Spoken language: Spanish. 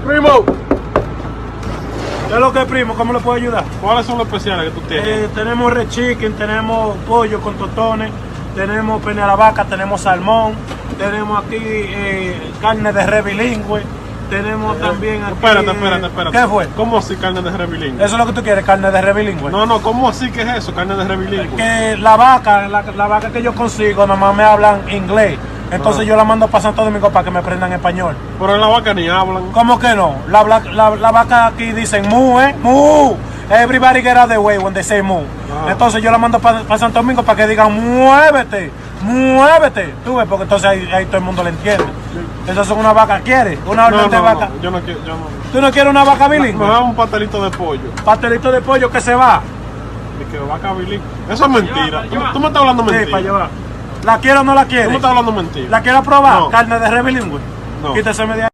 Primo, ¿Qué es lo que es, primo? ¿Cómo le puedo ayudar? ¿cuáles son los especiales que tú tienes? Tenemos red chicken, tenemos pollo con tostones, tenemos pene a la vaca, tenemos salmón, tenemos aquí carne de res bilingüe, tenemos también aquí... Espérate. ¿Qué fue? ¿Cómo así carne de res bilingüe? ¿Eso es lo que tú quieres, carne de res bilingüe? No, ¿cómo así que es eso, carne de res bilingüe? Que la vaca que yo consigo, nomás me hablan inglés. Entonces yo la mando para Santo Domingo para que me aprendan español. Pero en la vaca ni hablan. ¿Cómo que no? La vaca aquí dicen mu, mu. Everybody get out of the way when they say mu. Entonces yo la mando para Santo Domingo para que digan muévete, muévete. Tú ves, porque entonces ahí todo el mundo le entiende. Entonces una vaca, ¿quieres? Una orden de vaca. Yo no quiero, ¿Tú no quieres una vaca bilingüe? Me da un pastelito de pollo. Pastelito de pollo que se va. Y que vaca bilingüe. Eso es mentira. Tú me estás hablando Sí, mentira. para llevar. ¿La quiero o no la Tú quieres? me estás hablando mentira. ¿La quiero probar? No. Carne de res bilingüe. No. Quíteseme de ahí.